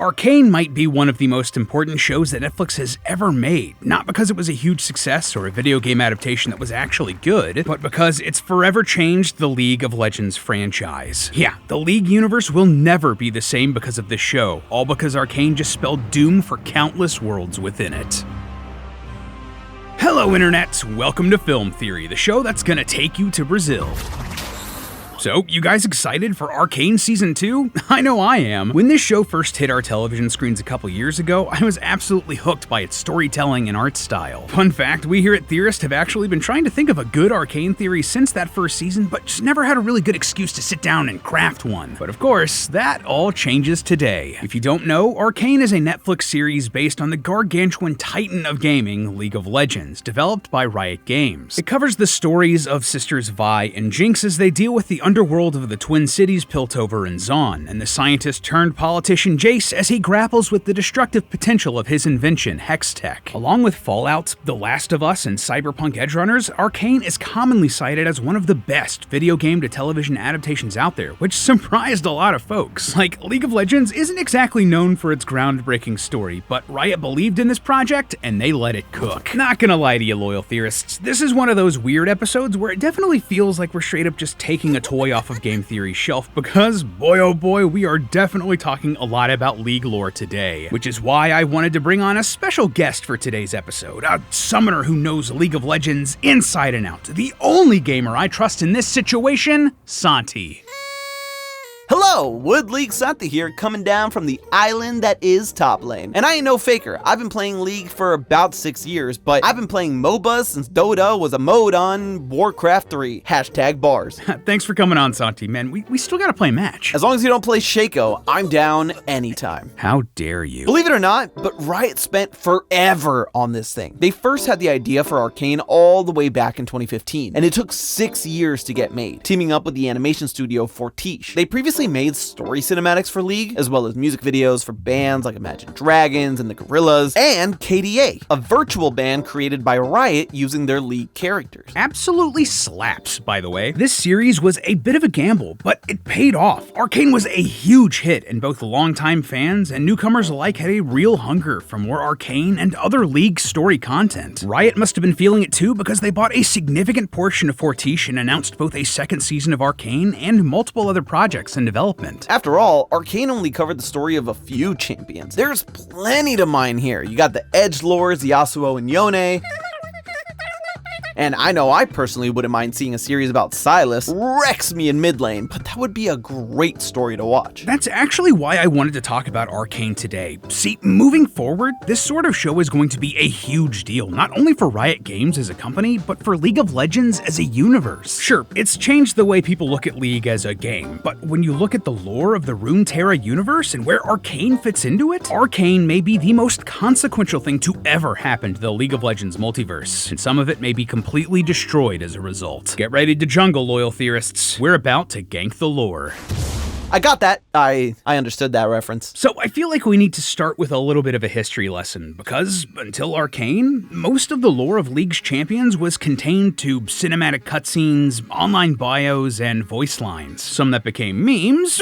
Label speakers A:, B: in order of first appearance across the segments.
A: Arcane might be one of the most important shows that Netflix has ever made, not because it was a huge success or a video game adaptation that was actually good, but because it's forever changed the League of Legends franchise. Yeah, the League universe will never be the same because of this show, all because Arcane just spelled doom for countless worlds within it. Hello internets, welcome to Film Theory, the show that's gonna take you to Brazil. So, you guys excited for Arcane Season 2? I know I am. When this show first hit our television screens a couple years ago, I was absolutely hooked by its storytelling and art style. Fun fact, we here at Theorists have actually been trying to think of a good Arcane theory since that first season, but just never had a really good excuse to sit down and craft one. But of course, that all changes today. If you don't know, Arcane is a Netflix series based on the gargantuan titan of gaming, League of Legends, developed by Riot Games. It covers the stories of sisters Vi and Jinx as they deal with the underworld of the Twin Cities, Piltover and Zaun, and the scientist-turned-politician Jace as he grapples with the destructive potential of his invention, Hextech. Along with Fallout, The Last of Us, and Cyberpunk Edgerunners, Arcane is commonly cited as one of the best video game to television adaptations out there, which surprised a lot of folks. Like, League of Legends isn't exactly known for its groundbreaking story, but Riot believed in this project, and they let it cook. Not gonna lie to you, loyal theorists, this is one of those weird episodes where it definitely feels like we're straight up just taking a toy off of Game Theory's shelf because, boy oh boy, we are definitely talking a lot about League lore today. Which is why I wanted to bring on a special guest for today's episode, a summoner who knows League of Legends inside and out, the only gamer I trust in this situation, Santi.
B: Hello, Wood League Santi here, coming down from the island that is Top Lane. And I ain't no faker, I've been playing League for about 6 years, but I've been playing MOBAs since Dota was a mode on Warcraft 3, #bars.
A: Thanks for coming on, Santi, man. We still gotta play a match.
B: As long as you don't play Shaco, I'm down anytime.
A: How dare you?
B: Believe it or not, but Riot spent forever on this thing. They first had the idea for Arcane all the way back in 2015, and it took 6 years to get made, teaming up with the animation studio Fortiche. They previously made story cinematics for League, as well as music videos for bands like Imagine Dragons and the Gorillaz, and KDA, a virtual band created by Riot using their League characters.
A: Absolutely slaps, by the way. This series was a bit of a gamble, but it paid off. Arcane was a huge hit, and both longtime fans and newcomers alike had a real hunger for more Arcane and other League story content. Riot must have been feeling it too, because they bought a significant portion of Fortiche and announced both a second season of Arcane and multiple other projects in development.
B: After all, Arcane only covered the story of a few champions. There's plenty to mine here. You got the Edgelords, Yasuo and Yone. And I know I personally wouldn't mind seeing a series about Silas wrecks me in mid lane, but that would be a great story to watch.
A: That's actually why I wanted to talk about Arcane today. See, moving forward, this sort of show is going to be a huge deal, not only for Riot Games as a company, but for League of Legends as a universe. Sure, it's changed the way people look at League as a game, but when you look at the lore of the Runeterra universe and where Arcane fits into it, Arcane may be the most consequential thing to ever happen to the League of Legends multiverse, and some of it may be completely destroyed as a result. Get ready to jungle, loyal theorists. We're about to gank the lore.
B: I got that. I understood that reference.
A: So I feel like we need to start with a little bit of a history lesson, because until Arcane, most of the lore of League's champions was contained to cinematic cutscenes, online bios, and voice lines. Some that became memes,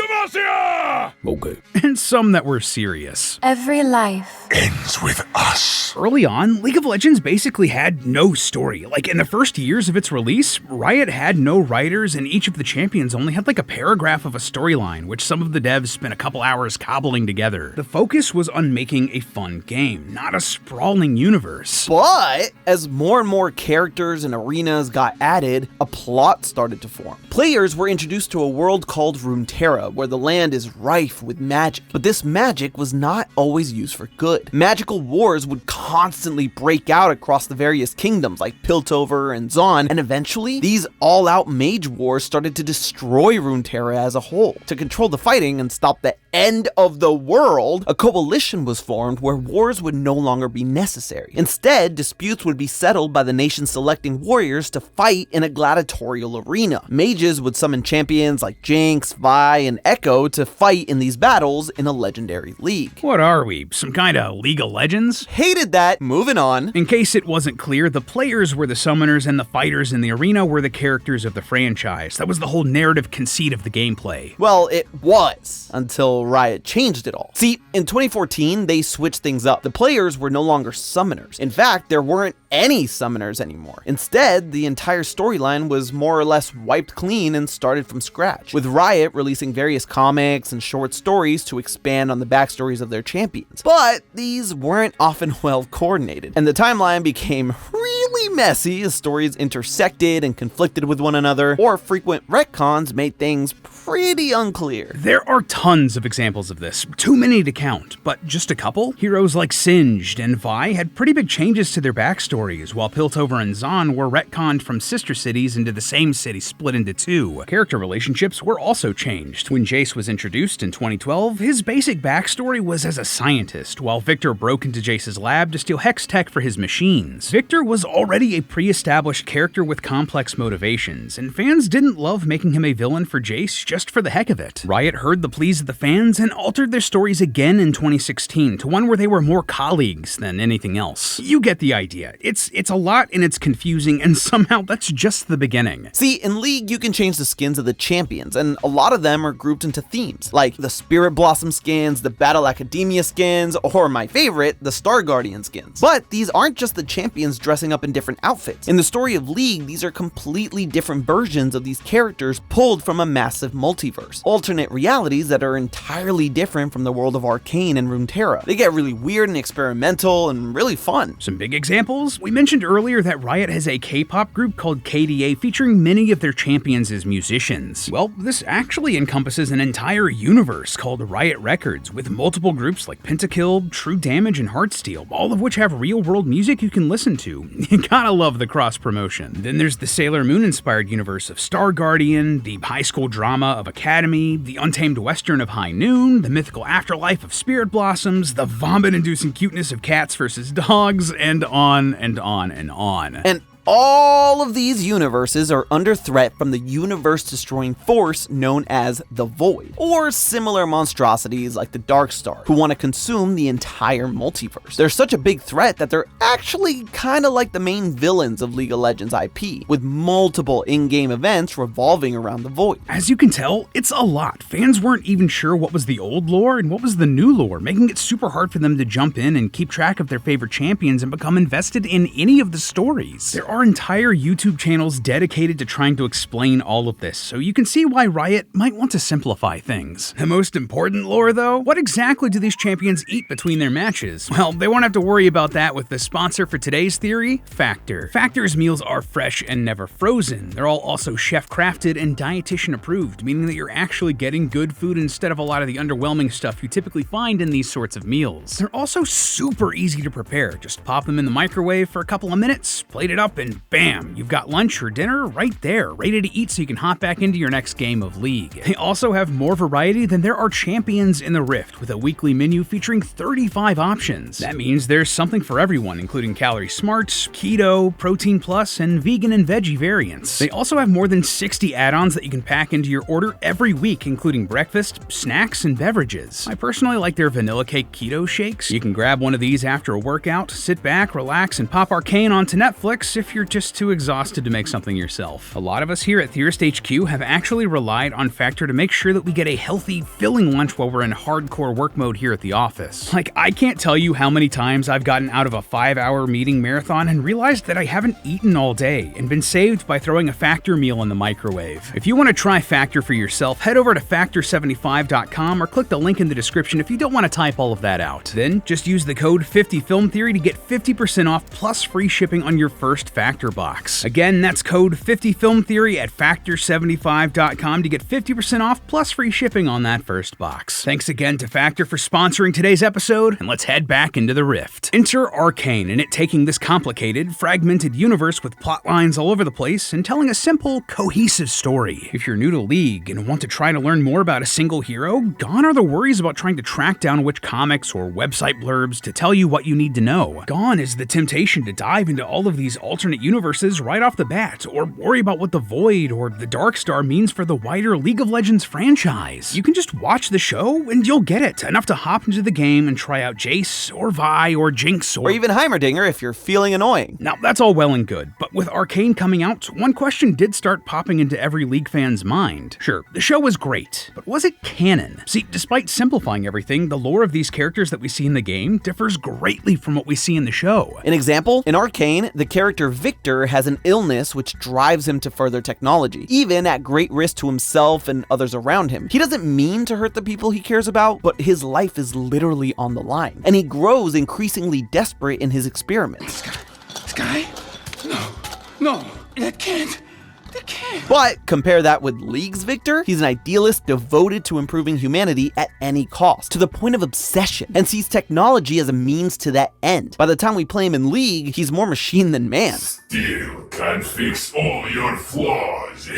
A: okay, and some that were serious.
C: Every life
D: ends with us.
A: Early on, League of Legends basically had no story. Like, in the first years of its release, Riot had no writers, and each of the champions only had like a paragraph of a storyline, which some of the devs spent a couple hours cobbling together. The focus was on making a fun game, not a sprawling universe.
B: But as more and more characters and arenas got added, a plot started to form. Players were introduced to a world called Runeterra, where the land is rife with magic. But this magic was not always used for good. Magical wars would constantly break out across the various kingdoms like Piltover and Zaun, and eventually these all-out mage wars started to destroy Runeterra as a whole. To control the fighting and stop the end of the world, a coalition was formed where wars would no longer be necessary. Instead, disputes would be settled by the nation selecting warriors to fight in a gladiatorial arena. Mages would summon champions like Jinx, Vi, and Echo to fight in these battles in a legendary league.
A: What are we, some kind of League of Legends?
B: Hated that. Moving on.
A: In case it wasn't clear, the players were the summoners and the fighters in the arena were the characters of the franchise. That was the whole narrative conceit of the gameplay.
B: Well, it was, until Riot changed it all. See, in 2014, they switched things up. The players were no longer summoners. In fact, there weren't any summoners anymore. Instead, the entire storyline was more or less wiped clean and started from scratch, with Riot releasing various comics and short stories to expand on the backstories of their champions. But these weren't often well coordinated, and the timeline became really messy as stories intersected and conflicted with one another, or frequent retcons made things pretty unclear.
A: There are tons of examples of this, too many to count, but just a couple. Heroes like Singed and Vi had pretty big changes to their backstories, while Piltover and Zahn were retconned from sister cities into the same city split into two. Character relationships were also changed. When Jace was introduced in 2012, his basic backstory was as a scientist, while Victor broke into Jace's lab to steal hex tech for his machines. Victor was already a pre-established character with complex motivations, and fans didn't love making him a villain for Jace just for the heck of it. Riot heard the pleas of the fans and altered their stories again in 2016 to one where they were more colleagues than anything else. You get the idea. It's a lot and it's confusing, and somehow that's just the beginning.
B: See, in League, you can change the skins of the champions, and a lot of them are grouped into themes, like the Spirit Blossom skins, the Battle Academia skins, or my favorite, the Star Guardian skins. But these aren't just the champions dressing up in different outfits. In the story of League, these are completely different versions of these characters pulled from a massive multiverse. Alternate realities that are entirely different from the world of Arcane and Runeterra. They get really weird and experimental and really fun.
A: Some big examples? We mentioned earlier that Riot has a K-pop group called KDA featuring many of their champions as musicians. Well, this actually encompasses an entire universe called Riot Records, with multiple groups like Pentakill, True Damage, and Heartsteel, all of which have real-world music you can listen to. You gotta love the cross-promotion. Then there's the Sailor Moon-inspired universe of Star Guardian, the high school drama of Academy, the untamed western of High Noon, the mythical afterlife of Spirit Blossoms, the vomit-inducing cuteness of cats versus dogs, and on and on and on.
B: And all of these universes are under threat from the universe-destroying force known as the Void, or similar monstrosities like the Darkstar, who want to consume the entire multiverse. They're such a big threat that they're actually kind of like the main villains of League of Legends IP, with multiple in-game events revolving around the Void.
A: As you can tell, it's a lot. Fans weren't even sure what was the old lore and what was the new lore, making it super hard for them to jump in and keep track of their favorite champions and become invested in any of the stories. There are entire YouTube channels dedicated to trying to explain all of this, so you can see why Riot might want to simplify things. The most important lore, though? What exactly do these champions eat between their matches? Well, they won't have to worry about that with the sponsor for today's theory, Factor. Factor's meals are fresh and never frozen. They're all also chef-crafted and dietitian approved, meaning that you're actually getting good food instead of a lot of the underwhelming stuff you typically find in these sorts of meals. They're also super easy to prepare. Just pop them in the microwave for a couple of minutes, plate it up, and bam, you've got lunch or dinner right there, ready to eat so you can hop back into your next game of League. They also have more variety than there are champions in the Rift, with a weekly menu featuring 35 options. That means there's something for everyone, including Calorie Smart, Keto, Protein Plus, and vegan and veggie variants. They also have more than 60 add-ons that you can pack into your order every week, including breakfast, snacks, and beverages. I personally like their vanilla cake keto shakes. You can grab one of these after a workout, sit back, relax, and pop Arcane onto Netflix if you're just too exhausted to make something yourself. A lot of us here at Theorist HQ have actually relied on Factor to make sure that we get a healthy, filling lunch while we're in hardcore work mode here at the office. Like, I can't tell you how many times I've gotten out of a 5-hour meeting marathon and realized that I haven't eaten all day and been saved by throwing a Factor meal in the microwave. If you want to try Factor for yourself, head over to factor75.com or click the link in the description if you don't want to type all of that out. Then just use the code 50filmtheory to get 50% off plus free shipping on your first Factor box. Again, that's code 50filmtheory at factor75.com to get 50% off plus free shipping on that first box. Thanks again to Factor for sponsoring today's episode, and let's head back into the Rift. Enter Arcane, and it taking this complicated, fragmented universe with plot lines all over the place and telling a simple, cohesive story. If you're new to League and want to try to learn more about a single hero, gone are the worries about trying to track down which comics or website blurbs to tell you what you need to know. Gone is the temptation to dive into all of these alternate alternate universes right off the bat, or worry about what the Void or the Darkstar means for the wider League of Legends franchise. You can just watch the show and you'll get it, enough to hop into the game and try out Jace, or Vi, or Jinx,
B: or even Heimerdinger if you're feeling annoying.
A: Now, that's all well and good, but with Arcane coming out, one question did start popping into every League fan's mind. Sure, the show was great, but was it canon? See, despite simplifying everything, the lore of these characters that we see in the game differs greatly from what we see in the show.
B: An example, in Arcane, the character Victor has an illness which drives him to further technology, even at great risk to himself and others around him. He doesn't mean to hurt the people he cares about, but his life is literally on the line, and he grows increasingly desperate in his experiments.
C: This guy? No, that can't.
B: But compare that with League's Victor. He's an idealist devoted to improving humanity at any cost, to the point of obsession, and sees technology as a means to that end. By the time we play him in League, he's more machine than man.
D: Still can't fix all your flaws.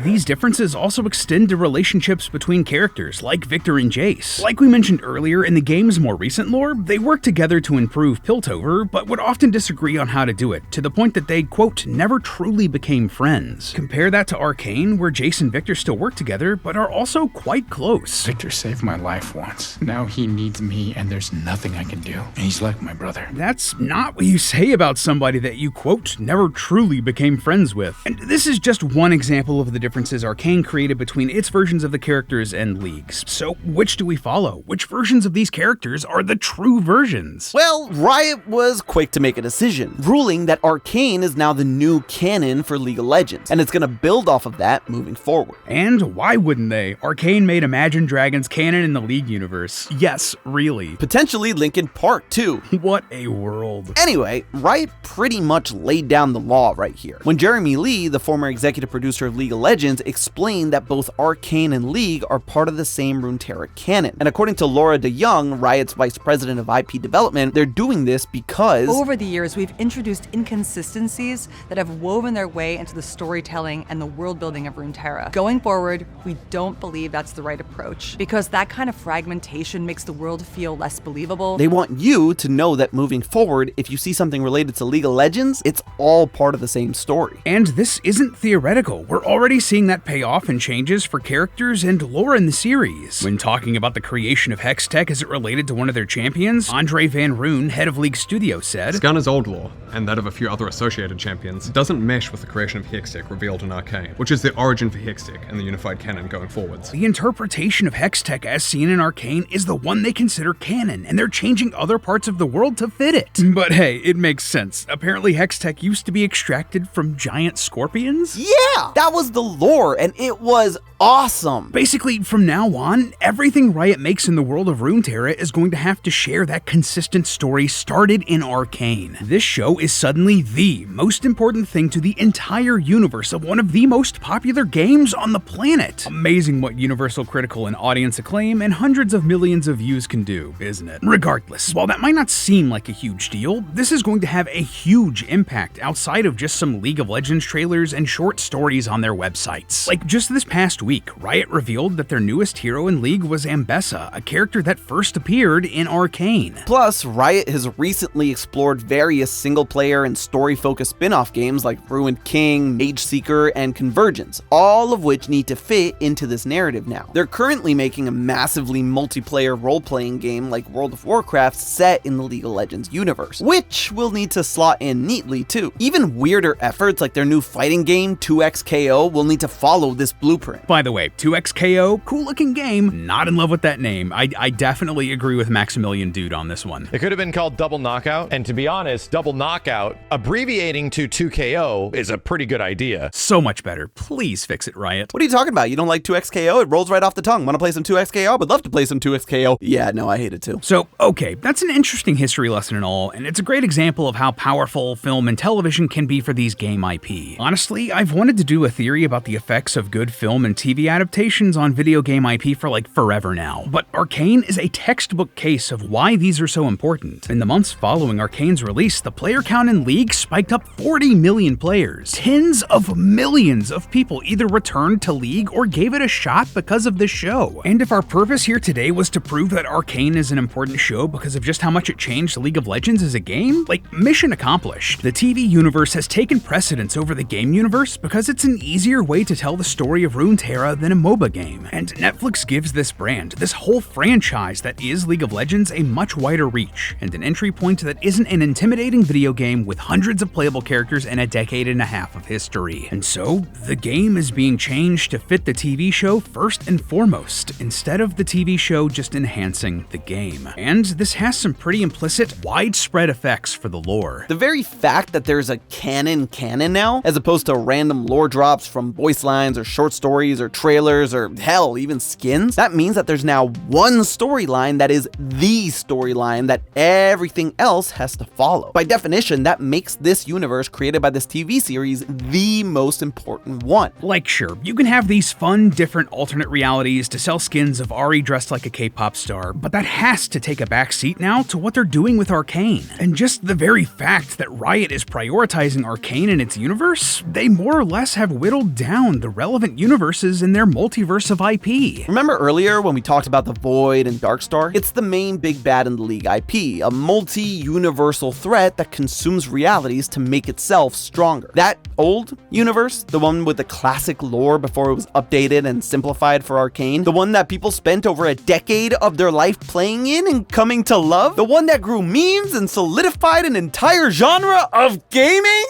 A: These differences also extend to relationships between characters like Victor and Jace. Like we mentioned earlier, in the game's more recent lore, they work together to improve Piltover, but would often disagree on how to do it, to the point that they, quote, never truly became friends. Compare that to Arcane, where Jace and Victor still work together, but are also quite close.
C: Victor saved my life once. Now he needs me, and there's nothing I can do. He's like my brother.
A: That's not what you say about somebody that you, quote, never truly became friends with. And this is just one example of the differences Arcane created between its versions of the characters and League's. So which do we follow? Which versions of these characters are the true versions?
B: Well, Riot was quick to make a decision, ruling that Arcane is now the new canon for League of Legends, and it's gonna build off of that moving forward.
A: And why wouldn't they? Arcane made Imagine Dragons canon in the League universe. Yes, really.
B: Potentially Linkin Park too.
A: What a world.
B: Anyway, Riot pretty much laid down the law right here. When Jeremy Lee, the former executive producer of League of Legends, explained that both Arcane and League are part of the same Runeterra canon. And according to Laura DeYoung, Riot's vice president of IP development, they're doing this because
E: over the years, we've introduced inconsistencies that have woven their way into the storytelling and the world building of Runeterra. Going forward, we don't believe that's the right approach, because that kind of fragmentation makes the world feel less believable.
B: They want you to know that moving forward, if you see something related to League of Legends, it's all part of the same story.
A: And this isn't theoretical. We're already seeing that pay off in changes for characters and lore in the series. When talking about the creation of Hextech as it related to one of their champions, Andre Van Roon, head of League Studio, said,
F: Skarner's old lore, and that of a few other associated champions, doesn't mesh with the creation of Hextech revealed in Arcane, which is the origin for Hextech and the unified canon going forwards.
A: The interpretation of Hextech as seen in Arcane is the one they consider canon, and they're changing other parts of the world to fit it. But hey, it makes sense. Apparently Hextech used to be extracted from giant scorpions?
B: Yeah, that was the lore, and it was awesome.
A: Basically, from now on, everything Riot makes in the world of Runeterra is going to have to share that consistent story started in Arcane. This show is suddenly the most important thing to the entire universe of one of the most popular games on the planet. Amazing what universal critical and audience acclaim and hundreds of millions of views can do, isn't it? Regardless, while that might not seem like a huge deal, this is going to have a huge impact outside of just some League of Legends trailers and short stories on their websites. Like just this past week, Riot revealed that their newest hero in League was Ambessa, a character that first appeared in Arcane.
B: Plus, Riot has recently explored various single-player and story-focused spin-off games like Ruined King, Mage Seeker, and Convergence, all of which need to fit into this narrative now. They're currently making a massively multiplayer role-playing game like World of Warcraft set in the League of Legends universe, which will need to slot in neatly too. Even weirder efforts like their new fighting game, 2XKO, will need to follow this blueprint.
A: By the way, 2XKO, cool looking game, not in love with that name. I definitely agree with Maximilian Dude on this one.
G: It could have been called Double Knockout, and to be honest, Double Knockout, abbreviating to 2KO, is a pretty good idea.
A: So much better. Please fix it, Riot.
B: What are you talking about? You don't like 2XKO? It rolls right off the tongue. Want to play some 2XKO? Would love to play some 2XKO. Yeah, no, I hate it too.
A: So, okay, that's an interesting history lesson and all, and it's a great example of how powerful film and television can be for these game IP. Honestly, I've wanted to do a theory about the effects of good film and TV adaptations on video game IP for like forever now, but Arcane is a textbook case of why these are so important. In the months following Arcane's release, the player count in League spiked up 40 million players. Tens tens of millions of people either returned to League or gave it a shot because of this show. And if our purpose here today was to prove that Arcane is an important show because of just how much it changed League of Legends as a game, like, mission accomplished. The TV universe has taken precedence over the game universe because it's an easier way to tell the story of Runeterra than a MOBA game. And Netflix gives this brand, this whole franchise that is League of Legends, a much wider reach, and an entry point that isn't an intimidating video game with hundreds of playable characters and a decade and a half of history. And so, the game is being changed to fit the TV show first and foremost, instead of the TV show just enhancing the game. And this has some pretty implicit, widespread effects for the lore.
B: The very fact that there's a canon now, as opposed to random lore drops from voice lines or short stories or trailers or hell, even skins, that means that there's now one storyline that is the storyline that everything else has to follow. By definition, that makes this universe created by this TV series the most important one.
A: Like, sure, you can have these fun, different alternate realities to sell skins of Ari dressed like a K-pop star, but that has to take a backseat now to what they're doing with Arcane. And just the very fact that Riot is prioritizing Arcane in its universe, they more or less have whittled down the relevant universes in their multiverse of IP.
B: Remember earlier when we talked about the Void and Darkstar? It's the main big bad in the League IP, a multi-universal threat that consumes realities to make itself stronger. That old universe, the one with the classic lore before it was updated and simplified for Arcane, the one that people spent over a decade of their life playing in and coming to love, the one that grew memes and solidified an entire genre of gaming,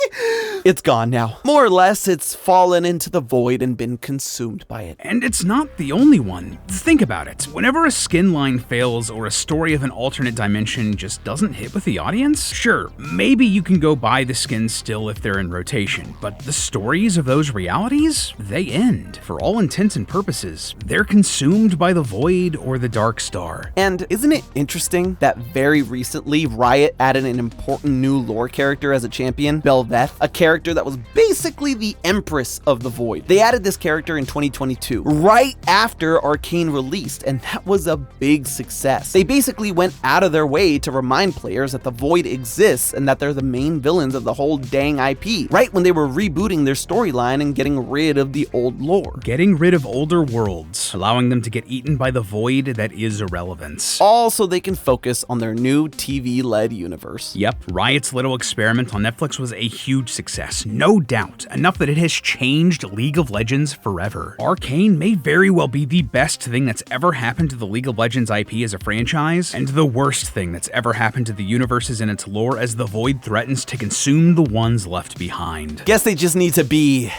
B: it's gone now. More or less, it's fallen into the void and been consumed by it.
A: And it's not the only one. Think about it. Whenever a skin line fails or a story of an alternate dimension just doesn't hit with the audience, sure, maybe you can go buy the skins still if they're in rotation, but the stories of those realities, they end. For all intents and purposes, they're consumed by the Void or the Dark Star.
B: And isn't it interesting that very recently Riot added an important new lore character as a champion, Bel'Veth, a character that was basically the Empress of the Void. They added this character in 2022, right after Arcane released, and that was a big success. They basically went out of their way to remind players that the Void exists and that they're the main villains of the whole dang IP, right when they were rebooting their storyline and getting rid of the old lore.
A: Getting rid of older worlds, allowing them to get eaten by the void that is irrelevance.
B: All so they can focus on their new TV-led universe.
A: Yep, Riot's little experiment on Netflix was a huge success, no doubt, enough that it has changed League of Legends forever. Arcane may very well be the best thing that's ever happened to the League of Legends IP as a franchise, and the worst thing that's ever happened to the universes in its lore as the void threatens to consume the ones left behind.
B: Guess they just need to be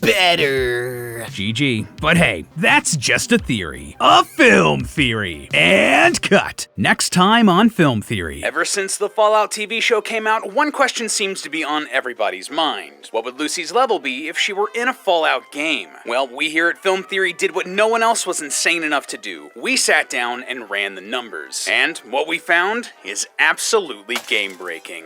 B: better.
A: GG. But hey, that's just a theory. A film theory. And cut. Next time on Film Theory. Ever since the Fallout TV show came out, one question seems to be on everybody's mind. What would Lucy's level be if she were in a Fallout game? Well, we here at Film Theory did what no one else was insane enough to do. We sat down and ran the numbers. And what we found is absolutely game-breaking.